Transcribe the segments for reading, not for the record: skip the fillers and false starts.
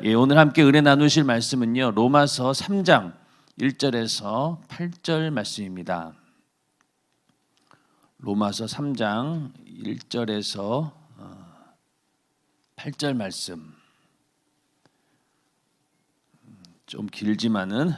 오늘 함께 은혜 나누실 말씀은요, 로마서 3장 1절에서 8절 말씀입니다. 로마서 3장 1절에서 8절 말씀. 좀 길지만은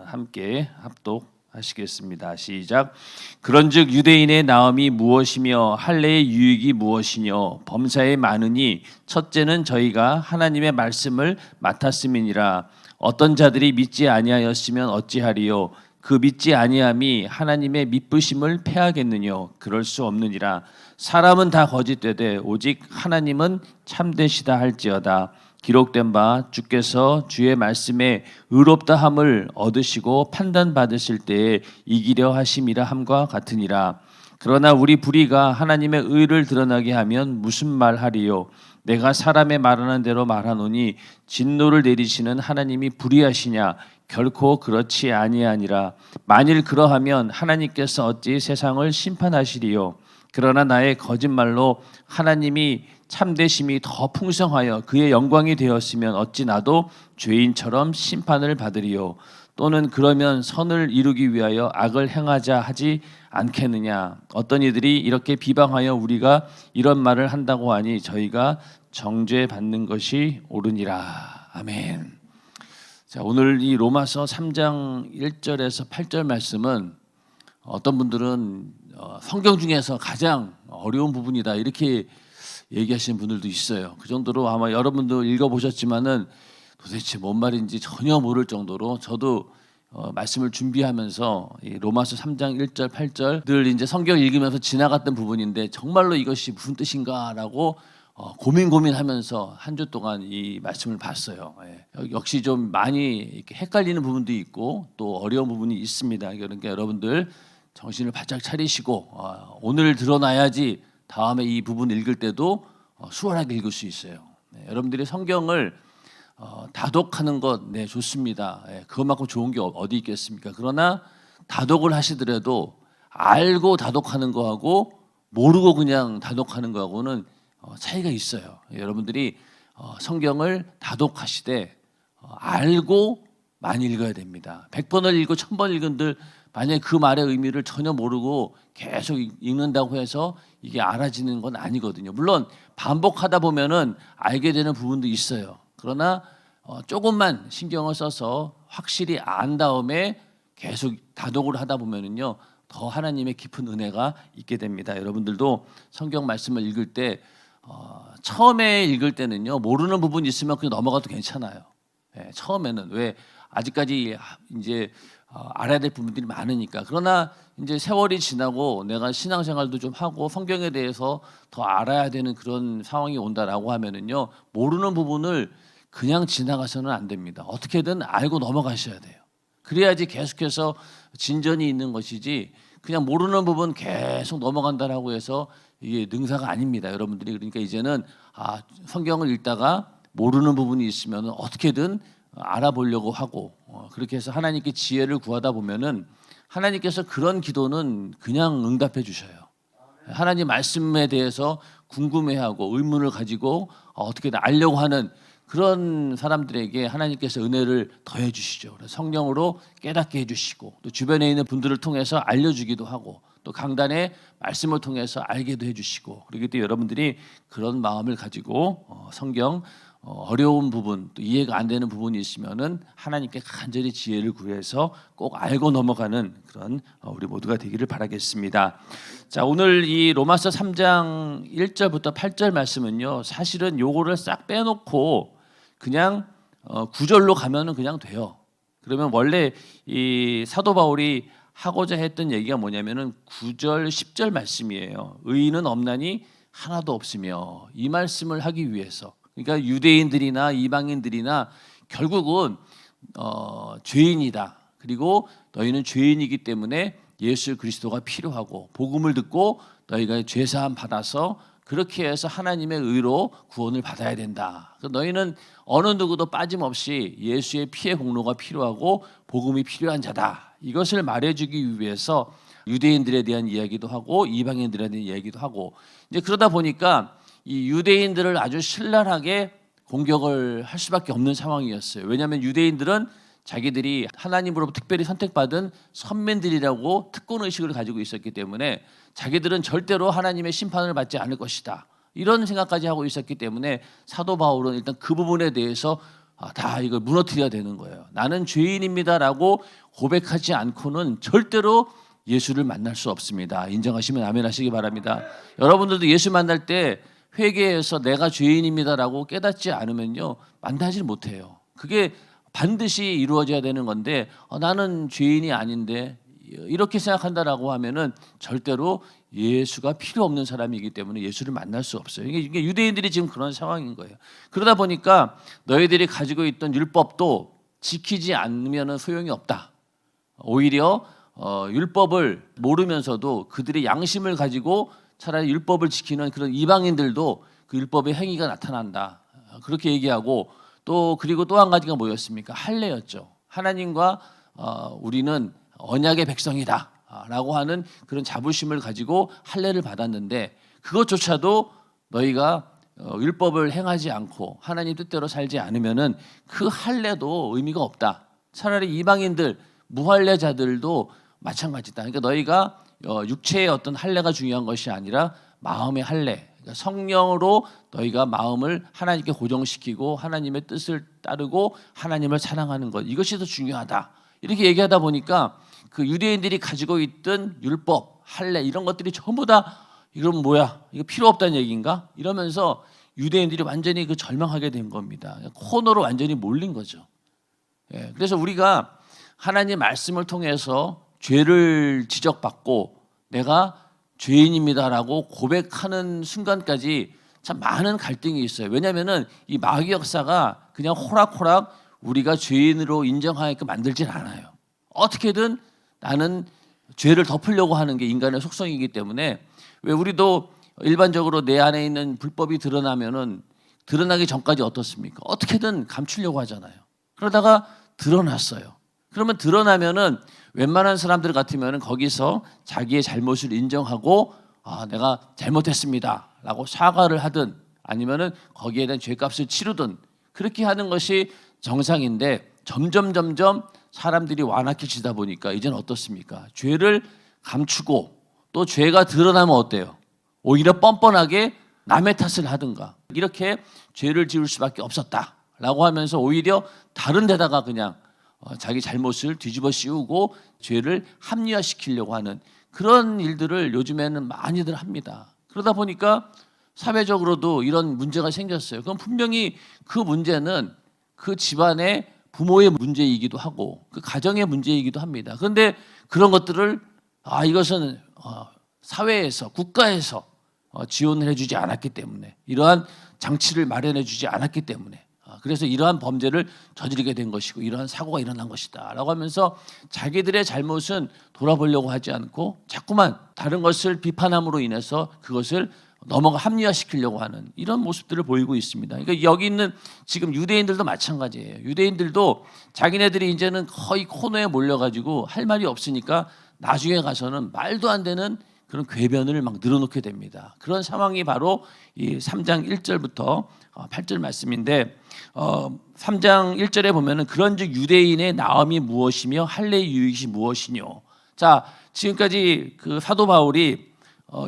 함께 합독하시겠습니다. 시작. 그런즉 유대인의 나음이 무엇이며 할례의 유익이 무엇이뇨? 범사에 많으니 첫째는 저희가 하나님의 말씀을 맡았음이니라. 어떤 자들이 믿지 아니하였으면 어찌하리요? 그 믿지 아니함이 하나님의 믿으심을 패하겠느뇨? 그럴 수 없느니라. 사람은 다 거짓되되 오직 하나님은 참되시다 할지어다. 기록된 바 주께서 주의 말씀에 의롭다함을 얻으시고 판단받으실 때에 이기려 하심이라 함과 같으니라. 그러나 우리 불의가 하나님의 의를 드러나게 하면 무슨 말하리요? 내가 사람의 말하는 대로 말하노니 진노를 내리시는 하나님이 불의하시냐? 결코 그렇지 아니하니라. 만일 그러하면 하나님께서 어찌 세상을 심판하시리요? 그러나 나의 거짓말로 하나님이 참되심이 더 풍성하여 그의 영광이 되었으면 어찌 나도 죄인처럼 심판을 받으리요? 또는 그러면 선을 이루기 위하여 악을 행하자 하지 않겠느냐? 어떤 이들이 이렇게 비방하여 우리가 이런 말을 한다고 하니 저희가 정죄받는 것이 옳으니라. 아멘. 자, 오늘 이 로마서 3장 1절에서 8절 말씀은 어떤 분들은 성경 중에서 가장 어려운 부분이다 이렇게 얘기하시는 분들도 있어요. 그 정도로 아마 여러분도 읽어보셨지만은 도대체 뭔 말인지 전혀 모를 정도로 저도 말씀을 준비하면서 이 로마서 3장 1절 8절 늘 이제 성경 읽으면서 지나갔던 부분인데 정말로 이것이 무슨 뜻인가라고 고민하면서 한 주 동안 이 말씀을 봤어요. 역시 좀 많이 이렇게 헷갈리는 부분도 있고 또 어려운 부분이 있습니다. 그러니까 여러분들 정신을 바짝 차리시고 오늘 드러나야지 다음에 이 부분 읽을 때도 수월하게 읽을 수 있어요. 여러분들이 성경을 다독하는 것 좋습니다. 그것만큼 좋은 게 어디 있겠습니까? 그러나 다독을 하시더라도 알고 다독하는 거하고 모르고 그냥 다독하는 거하고는 차이가 있어요. 여러분들이 성경을 다독하시되 알고 많이 읽어야 됩니다. 100번을 읽고 1000번 읽은들 만약에 그 말의 의미를 전혀 모르고 계속 읽는다고 해서 이게 알아지는 건 아니거든요. 물론 반복하다 보면은 알게 되는 부분도 있어요. 그러나 조금만 신경을 써서 확실히 안 다음에 계속 다독을 하다 보면은요 더 하나님의 깊은 은혜가 있게 됩니다. 여러분들도 성경 말씀을 읽을 때 처음에 읽을 때는요 모르는 부분이 있으면 그냥 넘어가도 괜찮아요. 처음에는 왜 아직까지 이제 알아야 될 부분들이 많으니까. 그러나 이제 세월이 지나고 내가 신앙생활도 좀 하고 성경에 대해서 더 알아야 되는 그런 상황이 온다라고 하면은요 모르는 부분을 그냥 지나가서는 안 됩니다. 어떻게든 알고 넘어가셔야 돼요. 그래야지 계속해서 진전이 있는 것이지 그냥 모르는 부분 계속 넘어간다라고 해서 이게 능사가 아닙니다. 여러분들이 그러니까 이제는 성경을 읽다가 모르는 부분이 있으면 어떻게든 알아보려고 하고 그렇게 해서 하나님께 지혜를 구하다 보면은 하나님께서 그런 기도는 그냥 응답해 주셔요. 하나님 말씀에 대해서 궁금해하고 의문을 가지고 어떻게든 알려고 하는 그런 사람들에게 하나님께서 은혜를 더해 주시죠. 성령으로 깨닫게 해 주시고 또 주변에 있는 분들을 통해서 알려주기도 하고 또 강단의 말씀을 통해서 알게도 해 주시고 그렇기 때문에 여러분들이 그런 마음을 가지고 성경 어려운 부분 또 이해가 안 되는 부분이 있으면은 하나님께 간절히 지혜를 구해서 꼭 알고 넘어가는 그런 우리 모두가 되기를 바라겠습니다. 자, 오늘 이 로마서 3장 1절부터 8절 말씀은요 사실은 요거를 싹 빼놓고 그냥 9절로 가면은 그냥 돼요. 그러면 원래 이 사도 바울이 하고자 했던 얘기가 뭐냐면은 9절 10절 말씀이에요. 의인은 없나니 하나도 없으며 이 말씀을 하기 위해서 그러니까 유대인들이나 이방인들이나 결국은 죄인이다. 그리고 너희는 죄인이기 때문에 예수 그리스도가 필요하고 복음을 듣고 너희가 죄사함 받아서 그렇게 해서 하나님의 의로 구원을 받아야 된다. 너희는 어느 누구도 빠짐없이 예수의 피의 공로가 필요하고 복음이 필요한 자다. 이것을 말해주기 위해서 유대인들에 대한 이야기도 하고 이방인들에 대한 이야기도 하고 이제 그러다 보니까 이 유대인들을 아주 신랄하게 공격을 할 수밖에 없는 상황이었어요. 왜냐하면 유대인들은 자기들이 하나님으로부터 특별히 선택받은 선민들이라고 특권의식을 가지고 있었기 때문에 자기들은 절대로 하나님의 심판을 받지 않을 것이다, 이런 생각까지 하고 있었기 때문에 사도 바울은 일단 그 부분에 대해서 다 이걸 무너뜨려야 되는 거예요. 나는 죄인입니다라고 고백하지 않고는 절대로 예수를 만날 수 없습니다. 인정하시면 아멘 하시기 바랍니다. 여러분들도 예수 만날 때 회개해서 내가 죄인입니다라고 깨닫지 않으면요, 만나지 못해요. 그게 반드시 이루어져야 되는 건데 나는 죄인이 아닌데 이렇게 생각한다라고 하면은 절대로 예수가 필요 없는 사람이기 때문에 예수를 만날 수 없어요. 이게 유대인들이 지금 그런 상황인 거예요. 그러다 보니까 너희들이 가지고 있던 율법도 지키지 않으면 소용이 없다. 오히려 율법을 모르면서도 그들의 양심을 가지고 차라리 율법을 지키는 그런 이방인들도 그 율법의 행위가 나타난다, 그렇게 얘기하고, 또 그리고 또 한 가지가 뭐였습니까? 할례였죠. 하나님과 우리는 언약의 백성이다 라고 하는 그런 자부심을 가지고 할례를 받았는데, 그것조차도 너희가 율법을 행하지 않고 하나님 뜻대로 살지 않으면은 그 할례도 의미가 없다. 차라리 이방인들 무할례자들도 마찬가지다. 그러니까 너희가 육체의 어떤 할례가 중요한 것이 아니라 마음의 할례, 그러니까 성령으로 너희가 마음을 하나님께 고정시키고 하나님의 뜻을 따르고 하나님을 사랑하는 것, 이것이 더 중요하다. 이렇게 얘기하다 보니까 그 유대인들이 가지고 있던 율법, 할례 이런 것들이 전부 다 이건 뭐야? 이거 필요 없다는 얘기인가? 이러면서 유대인들이 완전히 그 절망하게 된 겁니다. 코너로 완전히 몰린 거죠. 예, 그래서 우리가 하나님 말씀을 통해서 죄를 지적받고 내가 죄인입니다라고 고백하는 순간까지 참 많은 갈등이 있어요. 왜냐하면은 이 마귀 역사가 그냥 호락호락 우리가 죄인으로 인정하게끔 만들진 않아요. 어떻게든 나는 죄를 덮으려고 하는 게 인간의 속성이기 때문에, 왜 우리도 일반적으로 내 안에 있는 불법이 드러나면은 드러나기 전까지 어떻습니까? 어떻게든 감추려고 하잖아요. 그러다가 드러났어요. 그러면 드러나면은 웬만한 사람들 같으면은 거기서 자기의 잘못을 인정하고 내가 잘못했습니다라고 사과를 하든 아니면은 거기에 대한 죄값을 치르든 그렇게 하는 것이 정상인데, 점점 사람들이 완악해지다 보니까 이제는 어떻습니까? 죄를 감추고 또 죄가 드러나면 어때요? 오히려 뻔뻔하게 남의 탓을 하든가 이렇게 죄를 지을 수밖에 없었다라고 하면서 오히려 다른 데다가 그냥 자기 잘못을 뒤집어 씌우고 죄를 합리화시키려고 하는 그런 일들을 요즘에는 많이들 합니다. 그러다 보니까 사회적으로도 이런 문제가 생겼어요. 그럼 분명히 그 문제는 그 집안의 부모의 문제이기도 하고 그 가정의 문제이기도 합니다. 그런데 그런 것들을 이것은 사회에서 국가에서 지원을 해주지 않았기 때문에, 이러한 장치를 마련해 주지 않았기 때문에, 그래서 이러한 범죄를 저지르게 된 것이고 이러한 사고가 일어난 것이다 라고 하면서 자기들의 잘못은 돌아보려고 하지 않고 자꾸만 다른 것을 비판함으로 인해서 그것을 합리화시키려고 하는 이런 모습들을 보이고 있습니다. 그러니까 여기 있는 지금 유대인들도 마찬가지예요. 유대인들도 자기네들이 이제는 거의 코너에 몰려가지고 할 말이 없으니까 나중에 가서는 말도 안 되는 그런 궤변을 막 늘어놓게 됩니다. 그런 상황이 바로 이 3장 1절부터 8절 말씀인데, 3장 1절에 보면은 그런즉 유대인의 나음이 무엇이며 할례의 유익이 무엇이뇨. 자, 지금까지 그 사도 바울이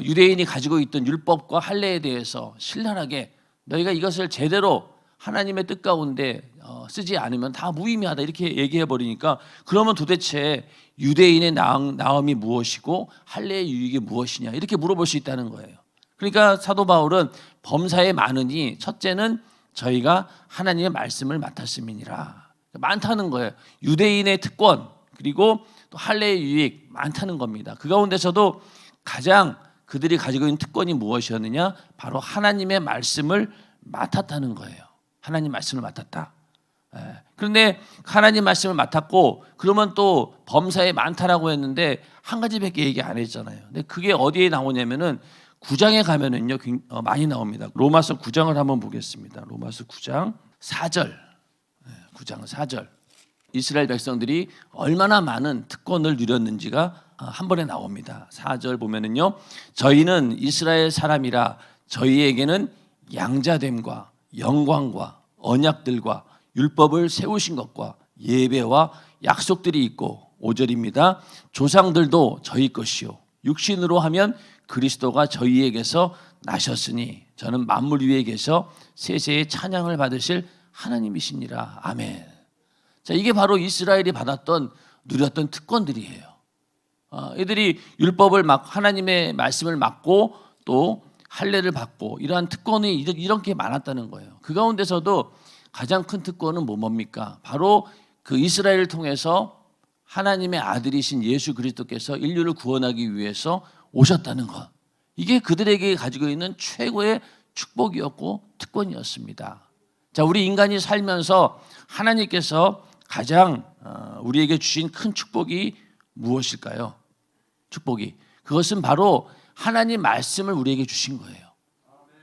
유대인이 가지고 있던 율법과 할례에 대해서 신랄하게 너희가 이것을 제대로 하나님의 뜻 가운데 쓰지 않으면 다 무의미하다 이렇게 얘기해 버리니까, 그러면 도대체 유대인의 나음이 무엇이고 할례의 유익이 무엇이냐 이렇게 물어볼 수 있다는 거예요. 그러니까 사도 바울은 범사에 많으니 첫째는 저희가 하나님의 말씀을 맡았음이니라. 많다는 거예요. 유대인의 특권 그리고 또 할례의 유익 많다는 겁니다. 그 가운데서도 가장 그들이 가지고 있는 특권이 무엇이었느냐? 바로 하나님의 말씀을 맡았다는 거예요. 하나님 말씀을 맡았다. 그런데 하나님 말씀을 맡았고 그러면 또 범사에 많다라고 했는데 한 가지밖에 얘기 안 했잖아요. 근데 그게 어디에 나오냐면은 9장에 가면은요 많이 나옵니다. 로마서 9장을 한번 보겠습니다. 로마서 9장 4절. 9장 4절. 이스라엘 백성들이 얼마나 많은 특권을 누렸는지가 한 번에 나옵니다. 4절 보면은요, 저희는 이스라엘 사람이라 저희에게는 양자됨과 영광과 언약들과 율법을 세우신 것과 예배와 약속들이 있고 5절입니다. 조상들도 저희 것이요 육신으로 하면 그리스도가 저희에게서 나셨으니 저는 만물 위에 계셔 세세의 찬양을 받으실 하나님이시니라. 아멘. 자, 이게 바로 이스라엘이 받았던 누렸던 특권들이에요. 이들이 율법을 하나님의 말씀을 맡고 또 할례를 받고 이러한 특권이 이렇게 많았다는 거예요. 그 가운데서도 가장 큰 특권은 뭡니까? 바로 그 이스라엘을 통해서 하나님의 아들이신 예수 그리스도께서 인류를 구원하기 위해서 오셨다는 것. 이게 그들에게 가지고 있는 최고의 축복이었고 특권이었습니다. 자, 우리 인간이 살면서 하나님께서 가장 우리에게 주신 큰 축복이 무엇일까요? 축복이. 그것은 바로 하나님 말씀을 우리에게 주신 거예요.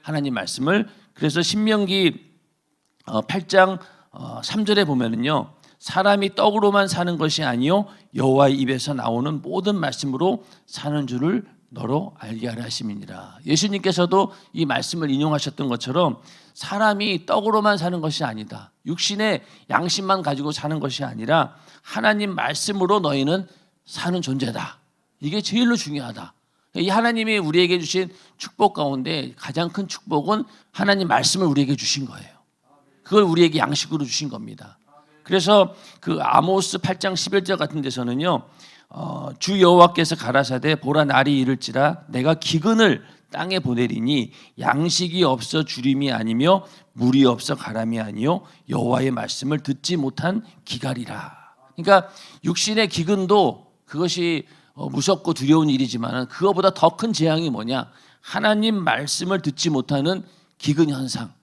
하나님 말씀을. 그래서 신명기 8장 3절에 보면은요. 사람이 떡으로만 사는 것이 아니요 여호와의 입에서 나오는 모든 말씀으로 사는 줄을 너로 알게 하려 하심이니라. 예수님께서도 이 말씀을 인용하셨던 것처럼 사람이 떡으로만 사는 것이 아니다. 육신의 양심만 가지고 사는 것이 아니라 하나님 말씀으로 너희는 사는 존재다. 이게 제일로 중요하다. 이 하나님이 우리에게 주신 축복 가운데 가장 큰 축복은 하나님 말씀을 우리에게 주신 거예요. 그걸 우리에게 양식으로 주신 겁니다. 그래서 그 아모스 8장 11절 같은 데서는요. 주 여호와께서 가라사대 보라 날이 이를지라 내가 기근을 땅에 보내리니 양식이 없어 주림이 아니며 물이 없어 가람이 아니요 여호와의 말씀을 듣지 못한 기갈이라. 그러니까 육신의 기근도 그것이 무섭고 두려운 일이지만 그거보다 더 큰 재앙이 뭐냐? 하나님 말씀을 듣지 못하는 기근 현상.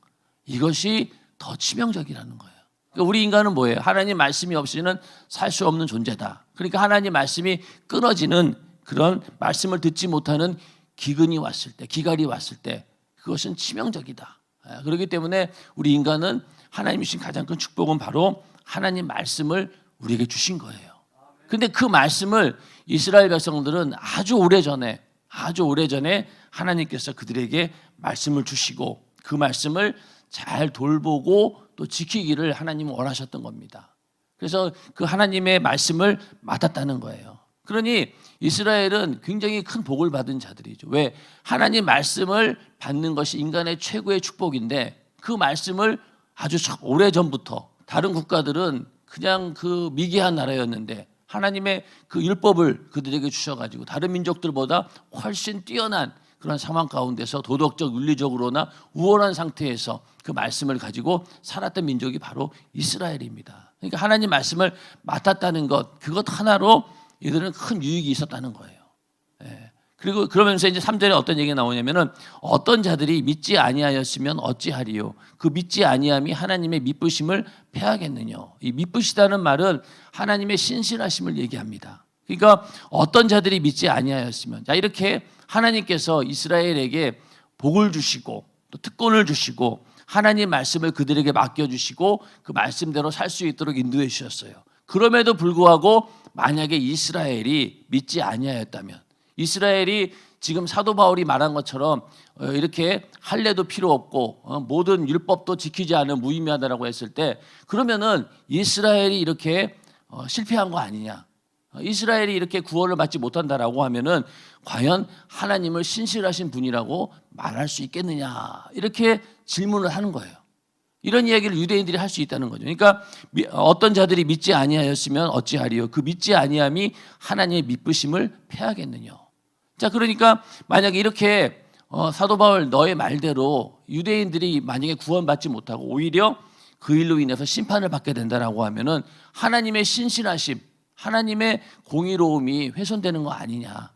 이것이 더 치명적이라는 거예요. 그러니까 우리 인간은 뭐예요? 하나님 말씀이 없이는 살 수 없는 존재다. 그러니까 하나님 말씀이 끊어지는 그런 말씀을 듣지 못하는 기근이 왔을 때, 기갈이 왔을 때 그것은 치명적이다. 그렇기 때문에 우리 인간은 하나님이 주신 가장 큰 축복은 바로 하나님 말씀을 우리에게 주신 거예요. 그런데 그 말씀을 이스라엘 백성들은 아주 오래전에 하나님께서 그들에게 말씀을 주시고 그 말씀을 잘 돌보고 또 지키기를 하나님은 원하셨던 겁니다. 그래서 그 하나님의 말씀을 맡았다는 거예요. 그러니 이스라엘은 굉장히 큰 복을 받은 자들이죠. 왜? 하나님 말씀을 받는 것이 인간의 최고의 축복인데 그 말씀을 아주 오래전부터 다른 국가들은 그냥 그 미개한 나라였는데 하나님의 그 율법을 그들에게 주셔가지고 다른 민족들보다 훨씬 뛰어난 그런 상황 가운데서 도덕적 윤리적으로나 우월한 상태에서 그 말씀을 가지고 살았던 민족이 바로 이스라엘입니다. 그러니까 하나님 말씀을 맡았다는 것, 그것 하나로 이들은 큰 유익이 있었다는 거예요. 그리고 그러면서 이제 3절에 어떤 얘기가 나오냐면은 어떤 자들이 믿지 아니하였으면 어찌하리요? 그 믿지 아니함이 하나님의 미쁘심을 패하겠느냐? 이 미쁘시다는 말은 하나님의 신실하심을 얘기합니다. 그러니까 어떤 자들이 믿지 아니하였으면, 자 이렇게 하나님께서 이스라엘에게 복을 주시고 또 특권을 주시고 하나님 말씀을 그들에게 맡겨주시고 그 말씀대로 살 수 있도록 인도해 주셨어요. 그럼에도 불구하고 만약에 이스라엘이 믿지 아니하였다면, 이스라엘이 지금 사도 바울이 말한 것처럼 이렇게 할례도 필요 없고 모든 율법도 지키지 않은 무의미하다라고 했을 때, 그러면은 이스라엘이 이렇게 실패한 거 아니냐? 이스라엘이 이렇게 구원을 받지 못한다라고 하면은 과연 하나님을 신실하신 분이라고 말할 수 있겠느냐? 이렇게 질문을 하는 거예요. 이런 이야기를 유대인들이 할 수 있다는 거죠. 그러니까 어떤 자들이 믿지 아니하였으면 어찌하리요? 그 믿지 아니함이 하나님의 미쁘심을 패하겠느냐? 자, 그러니까 만약에 이렇게 사도 바울 너의 말대로 유대인들이 만약에 구원받지 못하고 오히려 그 일로 인해서 심판을 받게 된다라고 하면은 하나님의 신실하심, 하나님의 공의로움이 훼손되는 거 아니냐?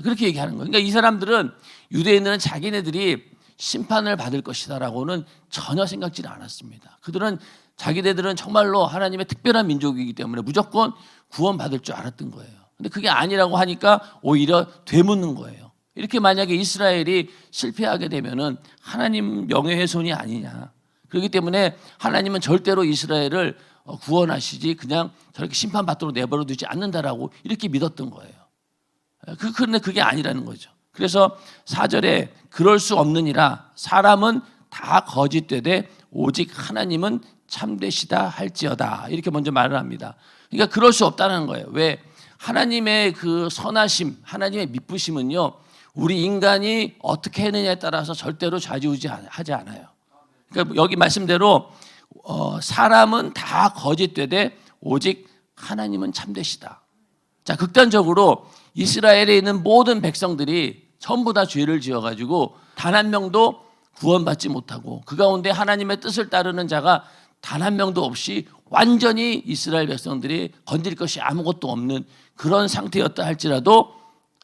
그렇게 얘기하는 거예요. 그러니까 이 사람들은, 유대인들은 자기네들이 심판을 받을 것이다라고는 전혀 생각지를 않았습니다. 그들은 자기네들은 정말로 하나님의 특별한 민족이기 때문에 무조건 구원받을 줄 알았던 거예요. 근데 그게 아니라고 하니까 오히려 되묻는 거예요. 이렇게 만약에 이스라엘이 실패하게 되면은 하나님 명예훼손이 아니냐. 그렇기 때문에 하나님은 절대로 이스라엘을 구원하시지 그냥 저렇게 심판받도록 내버려 두지 않는다라고 이렇게 믿었던 거예요. 그런데 그게 아니라는 거죠. 그래서 4절에 그럴 수 없느니라 사람은 다 거짓되되 오직 하나님은 참되시다 할지어다. 이렇게 먼저 말을 합니다. 그러니까 그럴 수 없다는 거예요. 왜? 하나님의 그 선하심, 하나님의 미쁘심은요, 우리 인간이 어떻게 했느냐에 따라서 절대로 좌지우지하지 않아요. 그러니까 여기 말씀대로 사람은 다 거짓되되 오직 하나님은 참되시다. 자, 극단적으로 이스라엘에 있는 모든 백성들이 전부 다 죄를 지어가지고 단 한 명도 구원받지 못하고 그 가운데 하나님의 뜻을 따르는 자가 단 한 명도 없이 완전히 이스라엘 백성들이 건드릴 것이 아무것도 없는 그런 상태였다 할지라도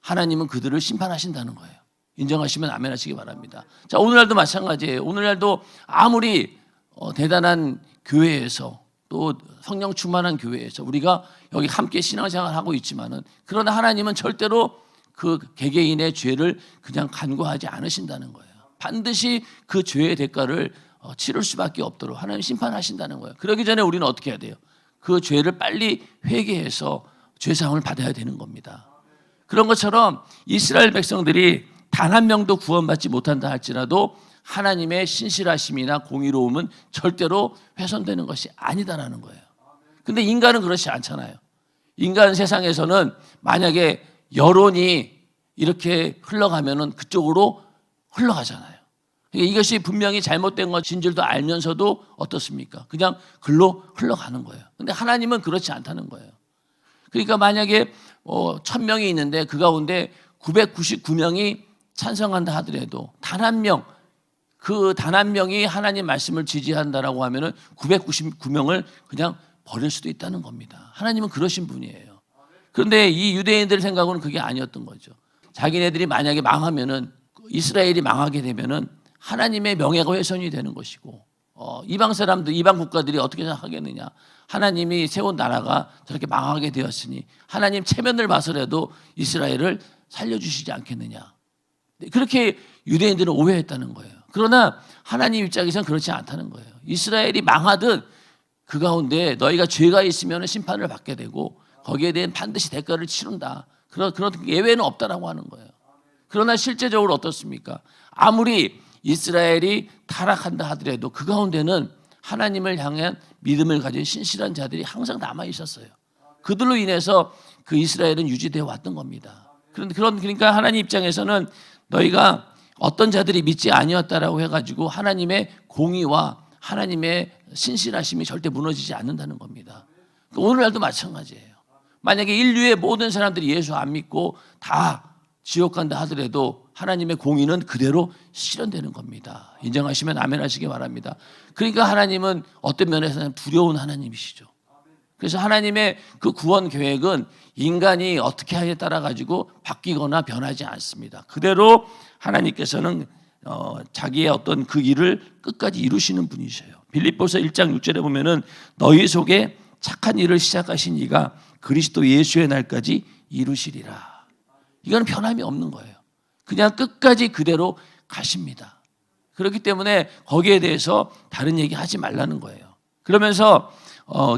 하나님은 그들을 심판하신다는 거예요. 인정하시면 아멘 하시기 바랍니다. 자, 오늘날도 마찬가지예요. 오늘날도 아무리 대단한 교회에서 또 성령 충만한 교회에서 우리가 여기 함께 신앙생활을 하고 있지만은 그러나 하나님은 절대로 그 개개인의 죄를 그냥 간과하지 않으신다는 거예요. 반드시 그 죄의 대가를 치를 수밖에 없도록 하나님 심판하신다는 거예요. 그러기 전에 우리는 어떻게 해야 돼요? 그 죄를 빨리 회개해서 죄사함을 받아야 되는 겁니다. 그런 것처럼 이스라엘 백성들이 단 한 명도 구원받지 못한다 할지라도 하나님의 신실하심이나 공의로움은 절대로 훼손되는 것이 아니다라는 거예요. 근데 인간은 그렇지 않잖아요. 인간 세상에서는 만약에 여론이 이렇게 흘러가면은 그쪽으로 흘러가잖아요. 그러니까 이것이 분명히 잘못된 것인 줄도 알면서도 어떻습니까? 그냥 글로 흘러가는 거예요. 근데 하나님은 그렇지 않다는 거예요. 그러니까 만약에 1000명이 있는데 그 가운데 999명이 찬성한다 하더라도 단 한 명, 그 단 한 명이 하나님 말씀을 지지한다라고 하면은 999명을 그냥 버릴 수도 있다는 겁니다. 하나님은 그러신 분이에요. 그런데 이 유대인들 생각은 그게 아니었던 거죠. 자기네들이 만약에 망하면은 이스라엘이 망하게 되면은 하나님의 명예가 훼손이 되는 것이고 이방 사람들, 이방 국가들이 어떻게 생각하겠느냐. 하나님이 세운 나라가 저렇게 망하게 되었으니 하나님 체면을 봐서라도 이스라엘을 살려주시지 않겠느냐. 그렇게 유대인들은 오해했다는 거예요. 그러나 하나님 입장에서는 그렇지 않다는 거예요. 이스라엘이 망하든 그 가운데 너희가 죄가 있으면 심판을 받게 되고 거기에 대한 반드시 대가를 치른다. 그런 예외는 없다라고 하는 거예요. 그러나 실제적으로 어떻습니까? 아무리 이스라엘이 타락한다 하더라도 그 가운데는 하나님을 향한 믿음을 가진 신실한 자들이 항상 남아 있었어요. 그들로 인해서 그 이스라엘은 유지되어 왔던 겁니다. 그러니까 하나님 입장에서는 너희가 어떤 자들이 믿지 아니었다라고 해가지고 하나님의 공의와 하나님의 신실하심이 절대 무너지지 않는다는 겁니다. 오늘날도 마찬가지예요. 만약에 인류의 모든 사람들이 예수 안 믿고 다 지옥 간다 하더라도 하나님의 공의는 그대로 실현되는 겁니다. 인정하시면 아멘 하시기 바랍니다. 그러니까 하나님은 어떤 면에서는 두려운 하나님이시죠. 그래서 하나님의 그 구원 계획은 인간이 어떻게 하냐에 따라 가지고 바뀌거나 변하지 않습니다. 그대로 하나님께서는 자기의 어떤 그 일을 끝까지 이루시는 분이셔요. 빌립보서 1장 6절에 보면은 너희 속에 착한 일을 시작하신 이가 그리스도 예수의 날까지 이루시리라. 이건 변함이 없는 거예요. 그냥 끝까지 그대로 가십니다. 그렇기 때문에 거기에 대해서 다른 얘기 하지 말라는 거예요. 그러면서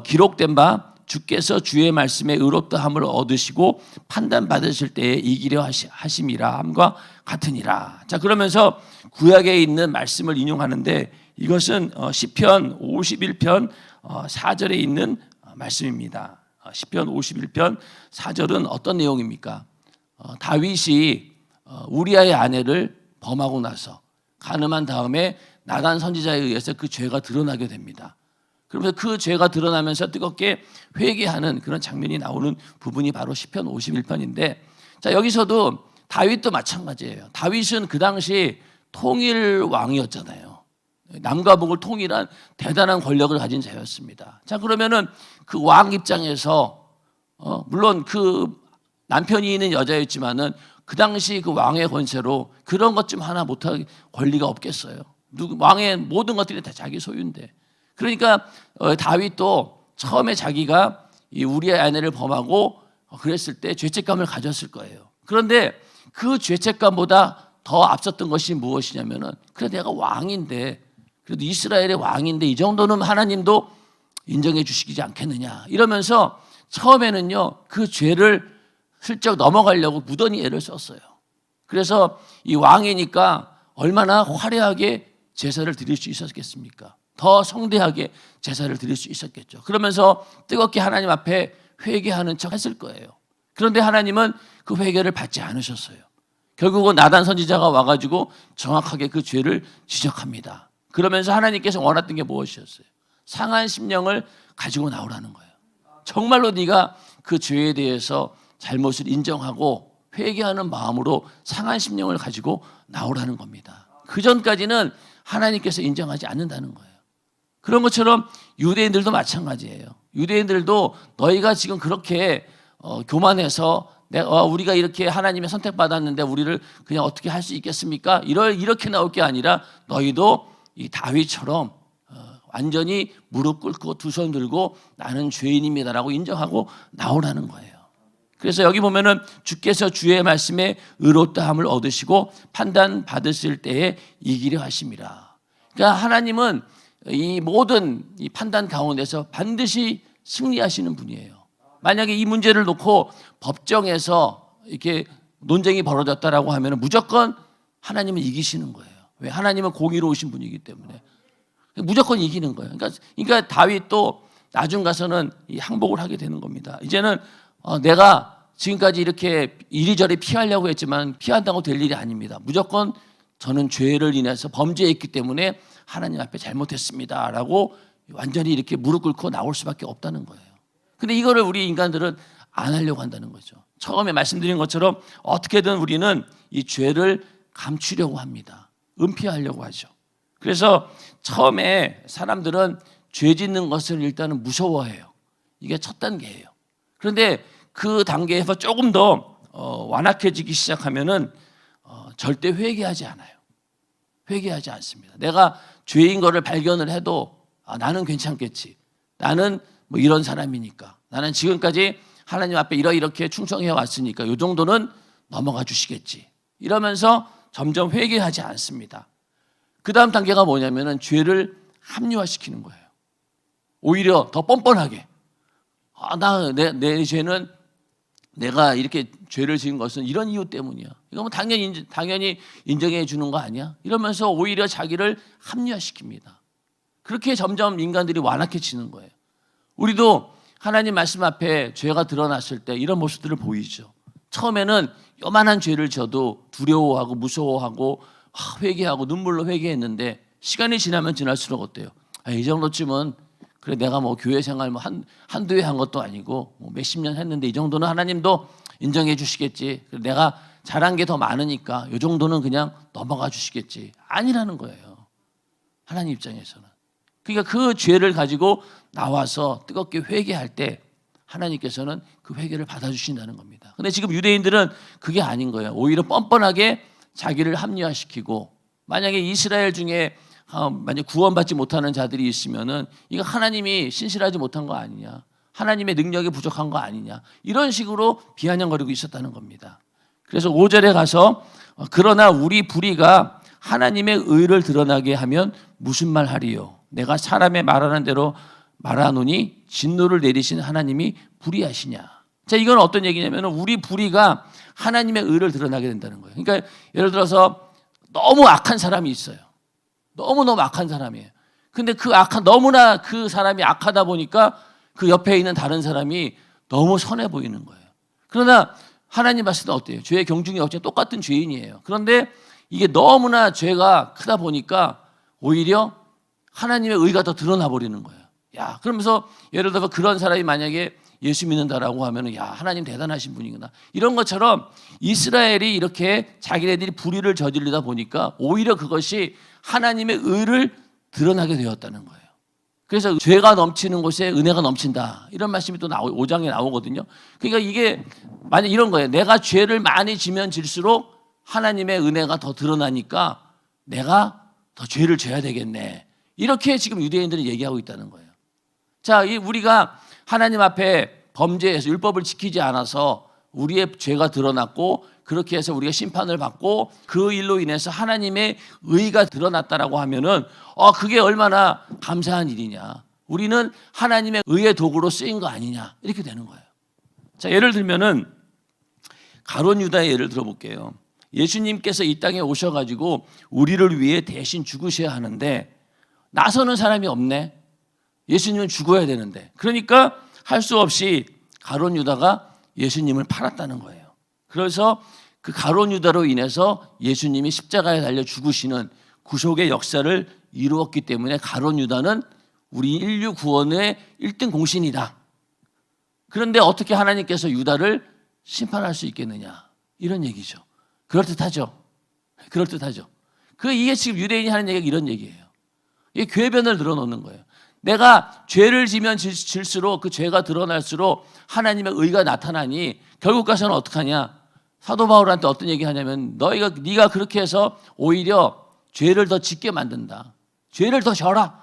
기록된 바 주께서 주의 말씀에 의롭다함을 얻으시고 판단받으실 때에 이기려 하심이라 함과 같으니라. 자, 그러면서 구약에 있는 말씀을 인용하는데 이것은 시편 51편 4절에 있는 말씀입니다. 시편 51편 4절은 어떤 내용입니까? 다윗이 우리아의 아내를 범하고 나서 간음한 다음에 나단 선지자에 의해서 그 죄가 드러나게 됩니다. 그러면서 그 죄가 드러나면서 뜨겁게 회개하는 그런 장면이 나오는 부분이 바로 시편 51편인데, 자, 여기서도 다윗도 마찬가지예요. 다윗은 그 당시 통일 왕이었잖아요. 남과 북을 통일한 대단한 권력을 가진 자였습니다. 자, 그러면은 그 왕 입장에서 물론 그 남편이 있는 여자였지만은 그 당시 그 왕의 권세로 그런 것 좀 하나 못할 권리가 없겠어요. 왕의 모든 것들이 다 자기 소유인데. 그러니까 다윗도 처음에 자기가 이 우리의 아내를 범하고 그랬을 때 죄책감을 가졌을 거예요. 그런데 그 죄책감보다 더 앞섰던 것이 무엇이냐면은 그래 내가 왕인데 그래도 이스라엘의 왕인데 이 정도는 하나님도 인정해 주시지 않겠느냐 이러면서 처음에는요 그 죄를 슬쩍 넘어가려고 무던히 애를 썼어요. 그래서 이 왕이니까 얼마나 화려하게 제사를 드릴 수 있었겠습니까? 더 성대하게 제사를 드릴 수 있었겠죠. 그러면서 뜨겁게 하나님 앞에 회개하는 척 했을 거예요. 그런데 하나님은 그 회개를 받지 않으셨어요. 결국은 나단 선지자가 와가지고 정확하게 그 죄를 지적합니다. 그러면서 하나님께서 원했던 게 무엇이었어요? 상한 심령을 가지고 나오라는 거예요. 정말로 네가 그 죄에 대해서 잘못을 인정하고 회개하는 마음으로 상한 심령을 가지고 나오라는 겁니다. 그 전까지는 하나님께서 인정하지 않는다는 거예요. 그런 것처럼 유대인들도 마찬가지예요. 유대인들도 너희가 지금 그렇게 교만해서 우리가 이렇게 하나님의 선택받았는데 우리를 그냥 어떻게 할 수 있겠습니까? 이렇게 나올 게 아니라 너희도 이 다윗처럼 완전히 무릎 꿇고 두 손 들고 나는 죄인입니다라고 인정하고 나오라는 거예요. 그래서 여기 보면은 주께서 주의 말씀에 의롭다함을 얻으시고 판단 받으실 때에 이기려 하심이라. 그러니까 하나님은 이 모든 이 판단 가운데서 반드시 승리하시는 분이에요. 만약에 이 문제를 놓고 법정에서 이렇게 논쟁이 벌어졌다라고 하면은 무조건 하나님은 이기시는 거예요. 왜? 하나님은 공의로우신 분이기 때문에 무조건 이기는 거예요. 그러니까 다윗도 나중 가서는 이 항복을 하게 되는 겁니다. 이제는 내가 지금까지 이렇게 이리저리 피하려고 했지만 피한다고 될 일이 아닙니다. 무조건 저는 죄를 인해서 범죄했기 때문에 하나님 앞에 잘못했습니다라고 완전히 이렇게 무릎 꿇고 나올 수밖에 없다는 거예요. 근데 이거를 우리 인간들은 안 하려고 한다는 거죠. 처음에 말씀드린 것처럼 어떻게든 우리는 이 죄를 감추려고 합니다. 은폐하려고 하죠. 그래서 처음에 사람들은 죄 짓는 것을 일단은 무서워해요. 이게 첫 단계예요. 그런데 그 단계에서 조금 더 완악해지기 시작하면은 절대 회개하지 않아요. 회개하지 않습니다. 내가 죄인 거를 발견을 해도 나는 괜찮겠지. 나는 뭐 이런 사람이니까. 나는 지금까지 하나님 앞에 이렇게 충성해 왔으니까 이 정도는 넘어가 주시겠지. 이러면서 점점 회개하지 않습니다. 그 다음 단계가 뭐냐면은 죄를 합리화시키는 거예요. 오히려 더 뻔뻔하게. 내 죄는 내가 이렇게 죄를 지은 것은 이런 이유 때문이야. 이거 뭐 당연히 인정해 주는 거 아니야? 이러면서 오히려 자기를 합리화시킵니다. 그렇게 점점 인간들이 완악해지는 거예요. 우리도 하나님 말씀 앞에 죄가 드러났을 때 이런 모습들을 보이죠. 처음에는 요만한 죄를 져도 두려워하고 무서워하고 회개하고 눈물로 회개했는데 시간이 지나면 지날수록 어때요? 이 정도쯤은 그래 내가 뭐 교회 생활 뭐 한두 해 한 것도 아니고 뭐 몇십 년 했는데 이 정도는 하나님도 인정해 주시겠지. 내가 잘한 게 더 많으니까 이 정도는 그냥 넘어가 주시겠지. 아니라는 거예요. 하나님 입장에서는. 그러니까 그 죄를 가지고 나와서 뜨겁게 회개할 때 하나님께서는 그 회개를 받아주신다는 겁니다. 근데 지금 유대인들은 그게 아닌 거예요. 오히려 뻔뻔하게 자기를 합리화시키고 만약에 이스라엘 중에 만약 구원받지 못하는 자들이 있으면은 이거 하나님이 신실하지 못한 거 아니냐, 하나님의 능력이 부족한 거 아니냐 이런 식으로 비아냥거리고 있었다는 겁니다. 그래서 5절에 가서 그러나 우리 불의가 하나님의 의를 드러나게 하면 무슨 말 하리요? 내가 사람의 말하는 대로 말하노니 진노를 내리신 하나님이 불의하시냐? 자, 이건 어떤 얘기냐면 우리 불의가 하나님의 의를 드러나게 된다는 거예요. 그러니까 예를 들어서 너무 악한 사람이 있어요. 너무너무 악한 사람이에요. 근데 너무나 그 사람이 악하다 보니까 그 옆에 있는 다른 사람이 너무 선해 보이는 거예요. 그러나 하나님 봤을 때 어때요? 죄의 경중이 어째 똑같은 죄인이에요. 그런데 이게 너무나 죄가 크다 보니까 오히려 하나님의 의가 더 드러나 버리는 거예요. 야, 그러면서 예를 들어서 그런 사람이 만약에 예수 믿는다라고 하면은 야, 하나님 대단하신 분이구나. 이런 것처럼 이스라엘이 이렇게 자기네들이 불의를 저지르다 보니까 오히려 그것이 하나님의 의를 드러나게 되었다는 거예요. 그래서 죄가 넘치는 곳에 은혜가 넘친다. 이런 말씀이 또 5장에 나오거든요. 그러니까 이게 만약 이런 거예요. 내가 죄를 많이 지면 질수록 하나님의 은혜가 더 드러나니까 내가 더 죄를 져야 되겠네. 이렇게 지금 유대인들이 얘기하고 있다는 거예요. 자, 우리가 하나님 앞에 범죄해서 율법을 지키지 않아서 우리의 죄가 드러났고 그렇게 해서 우리가 심판을 받고 그 일로 인해서 하나님의 의가 드러났다라고 하면은 그게 얼마나 감사한 일이냐. 우리는 하나님의 의의 도구로 쓰인 거 아니냐. 이렇게 되는 거예요. 자, 예를 들면은 가룟 유다의 예를 들어볼게요. 예수님께서 이 땅에 오셔가지고 우리를 위해 대신 죽으셔야 하는데 나서는 사람이 없네. 예수님은 죽어야 되는데. 그러니까 할 수 없이 가룟 유다가 예수님을 팔았다는 거예요. 그래서 그 가룟 유다로 인해서 예수님이 십자가에 달려 죽으시는 구속의 역사를 이루었기 때문에 가룟 유다는 우리 인류 구원의 1등 공신이다. 그런데 어떻게 하나님께서 유다를 심판할 수 있겠느냐, 이런 얘기죠. 그럴듯하죠. 그럴듯하죠. 이게 지금 유대인이 하는 얘기가 이런 얘기예요. 이게 궤변을 늘어놓는 거예요. 내가 죄를 지면 질수록 그 죄가 드러날수록 하나님의 의가 나타나니 결국 가서는 어떡하냐. 사도 바울한테 어떤 얘기 하냐면 네가 그렇게 해서 오히려 죄를 더 짓게 만든다. 죄를 더 져라.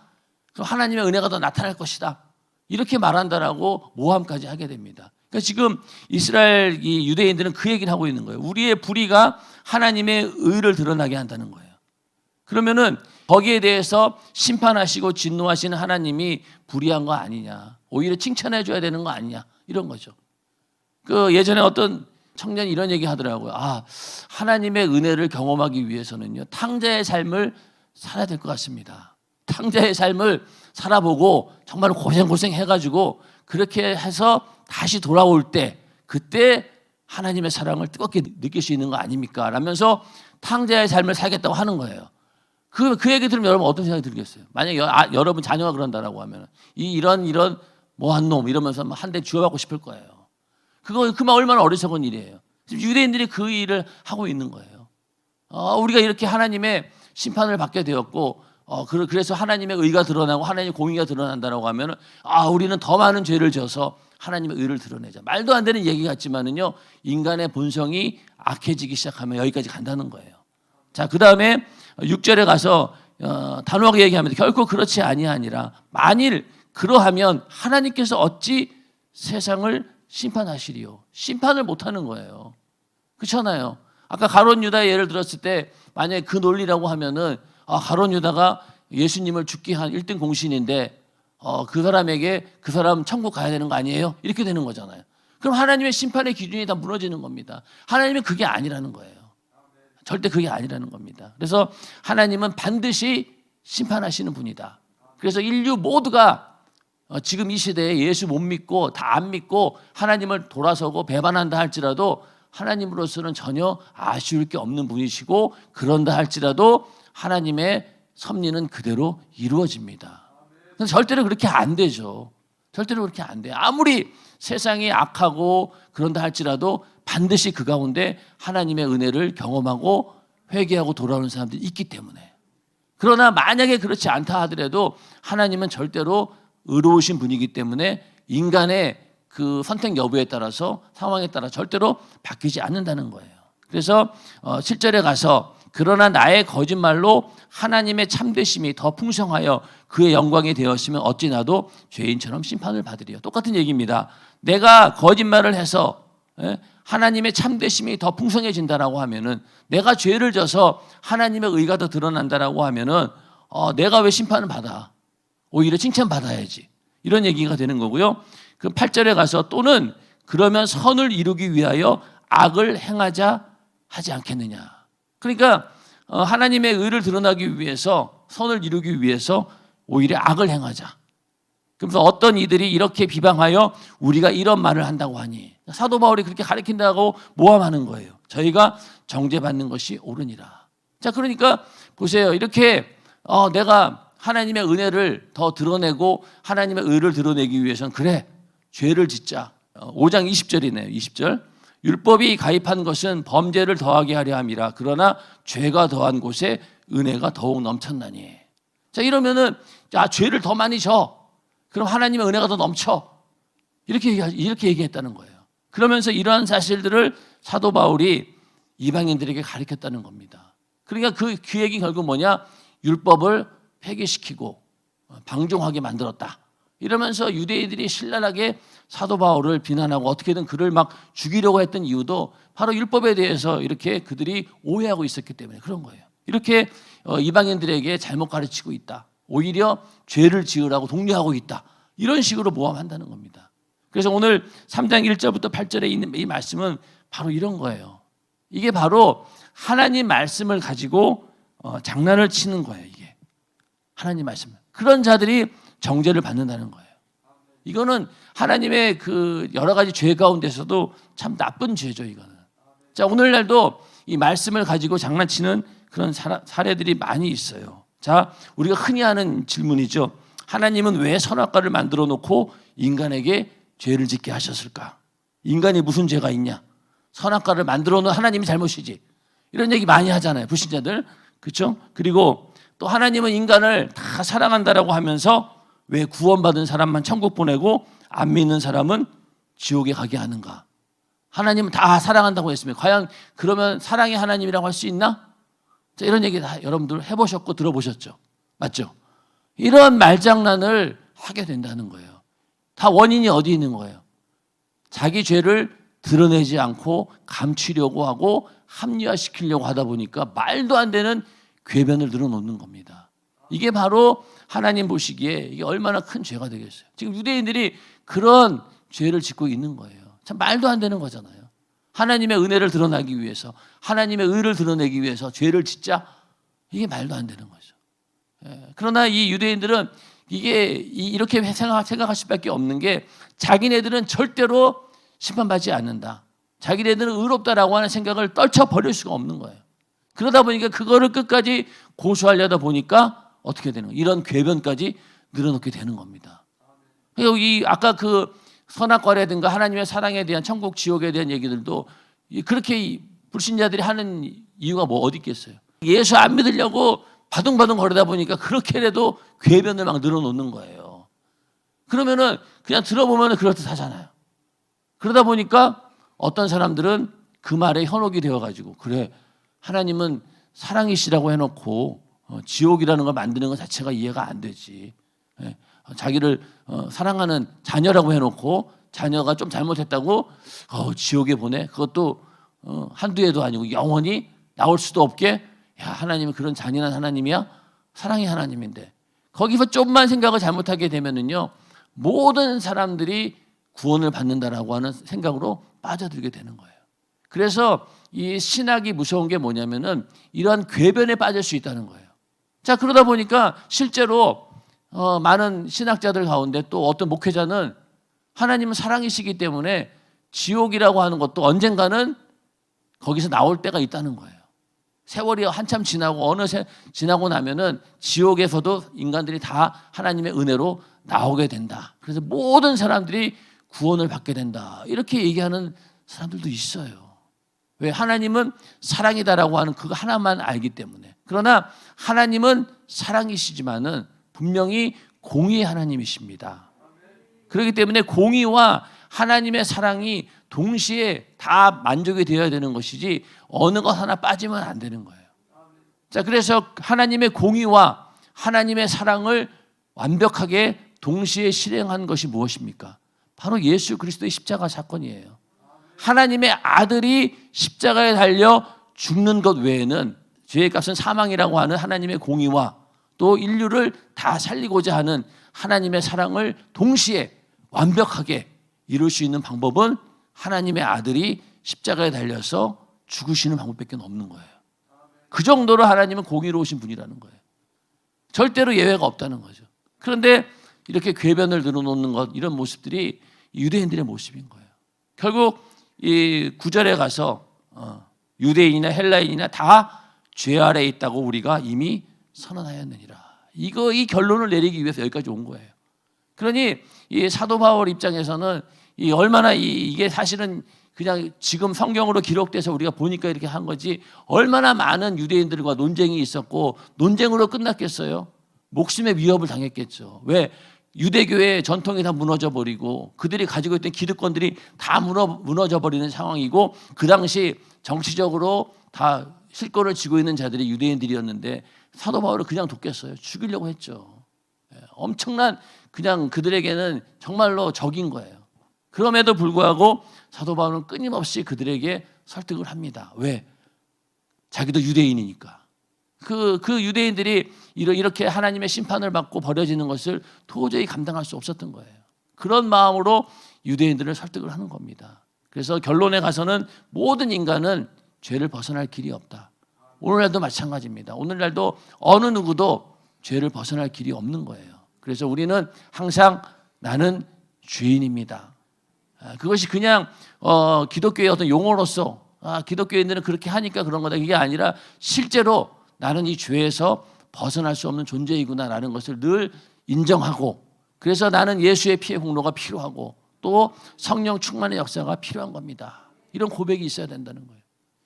그럼 하나님의 은혜가 더 나타날 것이다. 이렇게 말한다라고 모함까지 하게 됩니다. 그러니까 지금 이스라엘 유대인들은 그 얘기를 하고 있는 거예요. 우리의 불의가 하나님의 의를 드러나게 한다는 거예요. 그러면은 거기에 대해서 심판하시고 진노하시는 하나님이 불의한 거 아니냐, 오히려 칭찬해 줘야 되는 거 아니냐, 이런 거죠. 예전에 어떤 청년이 이런 얘기 하더라고요. 하나님의 은혜를 경험하기 위해서는요, 탕자의 삶을 살아야 될 것 같습니다. 탕자의 삶을 살아보고 정말 고생 해가지고 그렇게 해서 다시 돌아올 때 그때 하나님의 사랑을 뜨겁게 느낄 수 있는 거 아닙니까? 라면서 탕자의 삶을 살겠다고 하는 거예요. 그 얘기 들으면 여러분 어떤 생각이 들겠어요? 만약에 여러분 자녀가 그런다라고 하면 이런 뭐한 놈 이러면서 한 대 쥐어받고 싶을 거예요. 그만 얼마나 어리석은 일이에요. 지금 유대인들이 그 일을 하고 있는 거예요. 우리가 이렇게 하나님의 심판을 받게 되었고, 그래서 하나님의 의가 드러나고 하나님의 공의가 드러난다라고 하면 우리는 더 많은 죄를 져서 하나님의 의를 드러내자. 말도 안 되는 얘기 같지만은요, 인간의 본성이 악해지기 시작하면 여기까지 간다는 거예요. 자, 그 다음에 6절에 가서 단호하게 얘기하면 결코 그렇지 아니하니라. 만일 그러하면 하나님께서 어찌 세상을 심판하시리요. 심판을 못하는 거예요. 그렇잖아요. 아까 가룟 유다의 예를 들었을 때 만약에 그 논리라고 하면은 가룟 유다가 예수님을 죽게 한 1등 공신인데 그 사람 천국 가야 되는 거 아니에요? 이렇게 되는 거잖아요. 그럼 하나님의 심판의 기준이 다 무너지는 겁니다. 하나님은 그게 아니라는 거예요. 절대 그게 아니라는 겁니다. 그래서 하나님은 반드시 심판하시는 분이다. 그래서 인류 모두가 지금 이 시대에 예수 못 믿고 다 안 믿고 하나님을 돌아서고 배반한다 할지라도 하나님으로서는 전혀 아쉬울 게 없는 분이시고, 그런다 할지라도 하나님의 섭리는 그대로 이루어집니다. 근데 절대로 그렇게 안 되죠. 절대로 그렇게 안 돼요. 아무리 세상이 악하고 그런다 할지라도 반드시 그 가운데 하나님의 은혜를 경험하고 회개하고 돌아오는 사람들이 있기 때문에. 그러나 만약에 그렇지 않다 하더라도 하나님은 절대로 의로우신 분이기 때문에 인간의 그 선택 여부에 따라서 상황에 따라 절대로 바뀌지 않는다는 거예요. 그래서 7절에 가서 그러나 나의 거짓말로 하나님의 참되심이 더 풍성하여 그의 영광이 되었으면 어찌 나도 죄인처럼 심판을 받으리요. 똑같은 얘기입니다. 내가 거짓말을 해서 하나님의 참되심이 더 풍성해진다라고 하면은, 내가 죄를 져서 하나님의 의가 더 드러난다라고 하면은 내가 왜 심판을 받아? 오히려 칭찬받아야지. 이런 얘기가 되는 거고요. 그 8절에 가서 또는 그러면 선을 이루기 위하여 악을 행하자 하지 않겠느냐. 그러니까 하나님의 의를 드러나기 위해서, 선을 이루기 위해서 오히려 악을 행하자. 그래서 어떤 이들이 이렇게 비방하여 우리가 이런 말을 한다고 하니, 사도 바울이 그렇게 가르친다고 모함하는 거예요. 저희가 정죄받는 것이 옳으니라. 자, 그러니까 보세요. 이렇게 내가 하나님의 은혜를 더 드러내고 하나님의 의를 드러내기 위해서는 그래, 죄를 짓자. 5장 20절이네요. 20절. 율법이 가입한 것은 범죄를 더하게 하려 함이라. 그러나 죄가 더한 곳에 은혜가 더욱 넘쳤나니. 자, 이러면은 죄를 더 많이 져. 그럼 하나님의 은혜가 더 넘쳐. 이렇게 얘기했다는 거예요. 그러면서 이러한 사실들을 사도 바울이 이방인들에게 가르쳤다는 겁니다. 그러니까 그 얘기 결국 뭐냐? 율법을 폐기시키고 방종하게 만들었다. 이러면서 유대인들이 신랄하게 사도 바울을 비난하고 어떻게든 그를 막 죽이려고 했던 이유도 바로 율법에 대해서 이렇게 그들이 오해하고 있었기 때문에 그런 거예요. 이렇게 이방인들에게 잘못 가르치고 있다. 오히려 죄를 지으라고 독려하고 있다. 이런 식으로 모함한다는 겁니다. 그래서 오늘 3장 1절부터 8절에 있는 이 말씀은 바로 이런 거예요. 이게 바로 하나님 말씀을 가지고 장난을 치는 거예요. 이게 하나님 말씀. 그런 자들이 정죄를 받는다는 거예요. 이거는 하나님의 그 여러 가지 죄 가운데서도 참 나쁜 죄죠. 이거는. 자, 오늘날도 이 말씀을 가지고 장난치는 그런 사례들이 많이 있어요. 자, 우리가 흔히 하는 질문이죠. 하나님은 왜 선악과를 만들어 놓고 인간에게 죄를 짓게 하셨을까? 인간이 무슨 죄가 있냐? 선악과를 만들어 놓은 하나님이 잘못이지. 이런 얘기 많이 하잖아요. 불신자들. 그렇죠? 그리고 또 하나님은 인간을 다 사랑한다라고 하면서 왜 구원받은 사람만 천국 보내고 안 믿는 사람은 지옥에 가게 하는가? 하나님은 다 사랑한다고 했으면 과연 그러면 사랑의 하나님이라고 할 수 있나? 자, 이런 얘기 다 여러분들 해보셨고 들어보셨죠? 맞죠? 이런 말장난을 하게 된다는 거예요. 다 원인이 어디 있는 거예요? 자기 죄를 드러내지 않고 감추려고 하고 합리화시키려고 하다 보니까 말도 안 되는 궤변을 늘어놓는 겁니다. 이게 바로 하나님 보시기에 이게 얼마나 큰 죄가 되겠어요. 지금 유대인들이 그런 죄를 짓고 있는 거예요. 참 말도 안 되는 거잖아요. 하나님의 은혜를 드러나기 위해서, 하나님의 의를 드러내기 위해서 죄를 짓자, 이게 말도 안 되는 거죠. 그러나 이 유대인들은 이게 이렇게 생각할 수밖에 없는 게 자기네들은 절대로 심판받지 않는다. 자기네들은 의롭다라고 하는 생각을 떨쳐버릴 수가 없는 거예요. 그러다 보니까 그거를 끝까지 고수하려다 보니까 어떻게 되는 거예요? 이런 궤변까지 늘어놓게 되는 겁니다. 여기 아까 그 선악과라든가 하나님의 사랑에 대한 천국 지옥에 대한 얘기들도 그렇게 불신자들이 하는 이유가 뭐 어디 있겠어요? 예수 안 믿으려고 바둥바둥 거리다 보니까 그렇게라도 궤변을 막 늘어놓는 거예요. 그러면은 그냥 들어보면 그럴듯하잖아요. 그러다 보니까 어떤 사람들은 그 말에 현혹이 되어가지고 그래 하나님은 사랑이시라고 해놓고 지옥이라는 걸 만드는 것 자체가 이해가 안 되지. 자기를 사랑하는 자녀라고 해놓고 자녀가 좀 잘못했다고 지옥에 보내? 그것도 한두 해도 아니고 영원히 나올 수도 없게. 야, 하나님은 그런 잔인한 하나님이야? 사랑의 하나님인데 거기서 좀만 생각을 잘못하게 되면은요 모든 사람들이 구원을 받는다라고 하는 생각으로 빠져들게 되는 거예요. 그래서 이 신학이 무서운 게 뭐냐면은 이러한 궤변에 빠질 수 있다는 거예요. 자, 그러다 보니까 실제로 많은 신학자들 가운데 또 어떤 목회자는 하나님은 사랑이시기 때문에 지옥이라고 하는 것도 언젠가는 거기서 나올 때가 있다는 거예요. 세월이 한참 지나고 어느새 지나고 나면은 지옥에서도 인간들이 다 하나님의 은혜로 나오게 된다. 그래서 모든 사람들이 구원을 받게 된다. 이렇게 얘기하는 사람들도 있어요. 왜? 하나님은 사랑이다라고 하는 그거 하나만 알기 때문에. 그러나 하나님은 사랑이시지만은 분명히 공의의 하나님이십니다. 그렇기 때문에 공의와 하나님의 사랑이 동시에 다 만족이 되어야 되는 것이지 어느 것 하나 빠지면 안 되는 거예요. 자, 그래서 하나님의 공의와 하나님의 사랑을 완벽하게 동시에 실행한 것이 무엇입니까? 바로 예수 그리스도의 십자가 사건이에요. 하나님의 아들이 십자가에 달려 죽는 것 외에는 죄의 값은 사망이라고 하는 하나님의 공의와 또 인류를 다 살리고자 하는 하나님의 사랑을 동시에 완벽하게 이룰 수 있는 방법은 하나님의 아들이 십자가에 달려서 죽으시는 방법밖에 없는 거예요. 그 정도로 하나님은 공의로우신 분이라는 거예요. 절대로 예외가 없다는 거죠. 그런데 이렇게 궤변을 늘어놓는 것, 이런 모습들이 유대인들의 모습인 거예요. 결국 이 9절에 가서 유대인이나 헬라인이나 다 죄 아래에 있다고 우리가 이미 선언하였느니라. 이 결론을 내리기 위해서 여기까지 온 거예요. 그러니 이 사도 바울 입장에서는 얼마나 이게 사실은 그냥 지금 성경으로 기록돼서 우리가 보니까 이렇게 한 거지 얼마나 많은 유대인들과 논쟁이 있었고 논쟁으로 끝났겠어요? 목숨의 위협을 당했겠죠. 왜? 유대교의 전통이 다 무너져 버리고 그들이 가지고 있던 기득권들이 다 무너져 버리는 상황이고 그 당시 정치적으로 다 실권을 쥐고 있는 자들이 유대인들이었는데 사도 바울을 그냥 뒀겠어요? 죽이려고 했죠. 엄청난 그냥 그들에게는 정말로 적인 거예요. 그럼에도 불구하고 사도 바울은 끊임없이 그들에게 설득을 합니다. 왜? 자기도 유대인이니까. 그 유대인들이 이렇게 하나님의 심판을 받고 버려지는 것을 도저히 감당할 수 없었던 거예요. 그런 마음으로 유대인들을 설득을 하는 겁니다. 그래서 결론에 가서는 모든 인간은 죄를 벗어날 길이 없다. 오늘날도 마찬가지입니다. 오늘날도 어느 누구도 죄를 벗어날 길이 없는 거예요. 그래서 우리는 항상 나는 죄인입니다. 그것이 그냥 기독교의 어떤 용어로서 기독교인들은 그렇게 하니까 그런 거다, 이게 아니라 실제로 나는 이 죄에서 벗어날 수 없는 존재이구나라는 것을 늘 인정하고, 그래서 나는 예수의 피의 공로가 필요하고 또 성령 충만의 역사가 필요한 겁니다. 이런 고백이 있어야 된다는 거예요.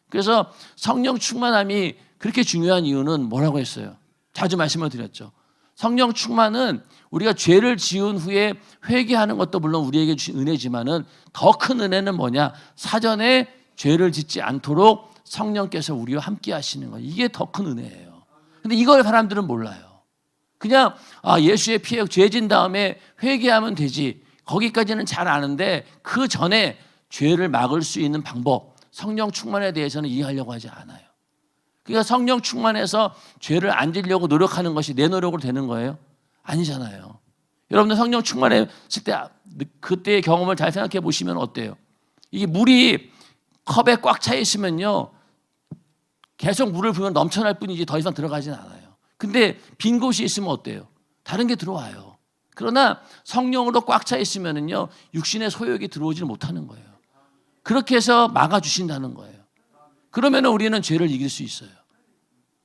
그래서 성령 충만함이 그렇게 중요한 이유는 뭐라고 했어요? 자주 말씀을 드렸죠. 성령 충만은 우리가 죄를 지은 후에 회개하는 것도 물론 우리에게 주신 은혜지만은 더 큰 은혜는 뭐냐? 사전에 죄를 짓지 않도록 성령께서 우리와 함께 하시는 거. 이게 더 큰 은혜예요. 근데 이걸 사람들은 몰라요. 그냥 예수의 피에 죄진 다음에 회개하면 되지, 거기까지는 잘 아는데 그 전에 죄를 막을 수 있는 방법, 성령 충만에 대해서는 이해하려고 하지 않아요. 그러니까 성령 충만해서 죄를 안 지려고 노력하는 것이 내 노력으로 되는 거예요? 아니잖아요. 여러분들 성령 충만했을 때 그때의 경험을 잘 생각해 보시면 어때요? 이게 물이 컵에 꽉 차 있으면요, 계속 물을 부으면 넘쳐날 뿐이지 더 이상 들어가진 않아요. 근데 빈 곳이 있으면 어때요? 다른 게 들어와요. 그러나 성령으로 꽉 차 있으면은요, 육신의 소욕이 들어오지 못하는 거예요. 그렇게 해서 막아주신다는 거예요. 그러면 우리는 죄를 이길 수 있어요.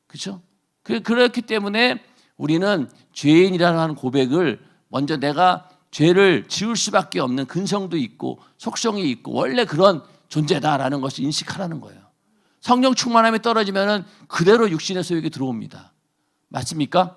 그렇죠? 그렇기 때문에 우리는 죄인이라는 고백을 먼저 내가 죄를 지을 수밖에 없는 근성도 있고 속성이 있고 원래 그런 존재다라는 것을 인식하라는 거예요. 성령 충만함이 떨어지면 그대로 육신의 소욕이 들어옵니다. 맞습니까?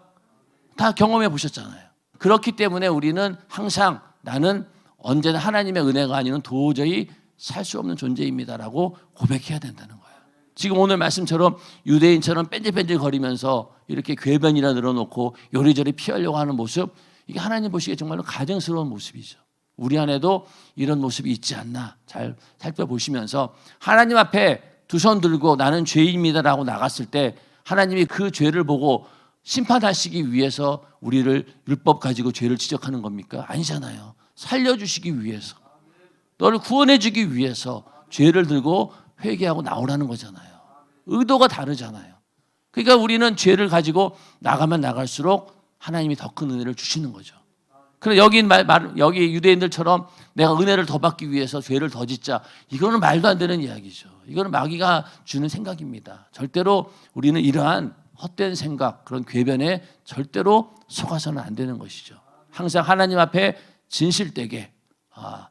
다 경험해 보셨잖아요. 그렇기 때문에 우리는 항상 나는 언제나 하나님의 은혜가 아니면 도저히 살 수 없는 존재입니다라고 고백해야 된다는 거예요. 지금 오늘 말씀처럼 유대인처럼 뺀질뺀질 거리면서 이렇게 궤변이나 늘어놓고 요리조리 피하려고 하는 모습, 이게 하나님 보시기에 정말로 가증스러운 모습이죠. 우리 안에도 이런 모습이 있지 않나 잘 살펴보시면서 하나님 앞에 두 손 들고 나는 죄인입니다라고 나갔을 때 하나님이 그 죄를 보고 심판하시기 위해서 우리를 율법 가지고 죄를 지적하는 겁니까? 아니잖아요. 살려주시기 위해서, 너를 구원해주기 위해서 죄를 들고 회개하고 나오라는 거잖아요. 의도가 다르잖아요. 그러니까 우리는 죄를 가지고 나가면 나갈수록 하나님이 더 큰 은혜를 주시는 거죠. 그래서 여기 유대인들처럼 내가 은혜를 더 받기 위해서 죄를 더 짓자, 이거는 말도 안 되는 이야기죠. 이거는 마귀가 주는 생각입니다. 절대로 우리는 이러한 헛된 생각, 그런 궤변에 절대로 속아서는 안 되는 것이죠. 항상 하나님 앞에 진실되게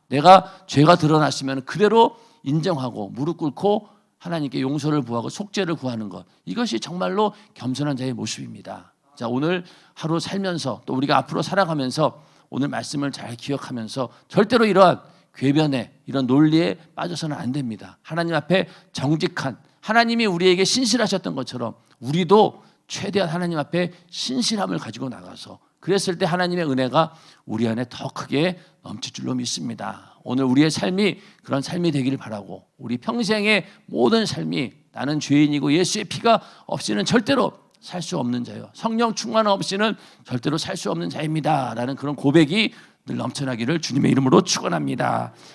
내가 죄가 드러났으면 그대로 인정하고 무릎 꿇고 하나님께 용서를 구하고 속죄를 구하는 것, 이것이 정말로 겸손한 자의 모습입니다. 자, 오늘 하루 살면서 또 우리가 앞으로 살아가면서 오늘 말씀을 잘 기억하면서 절대로 이러한 궤변에 이런 논리에 빠져서는 안 됩니다. 하나님 앞에 정직한, 하나님이 우리에게 신실하셨던 것처럼 우리도 최대한 하나님 앞에 신실함을 가지고 나가서, 그랬을 때 하나님의 은혜가 우리 안에 더 크게 넘칠 줄로 믿습니다. 오늘 우리의 삶이 그런 삶이 되기를 바라고, 우리 평생의 모든 삶이 나는 죄인이고 예수의 피가 없이는 절대로 살 수 없는 자요, 성령 충만 없이는 절대로 살 수 없는 자입니다 라는 그런 고백이 늘 넘쳐나기를 주님의 이름으로 축원합니다.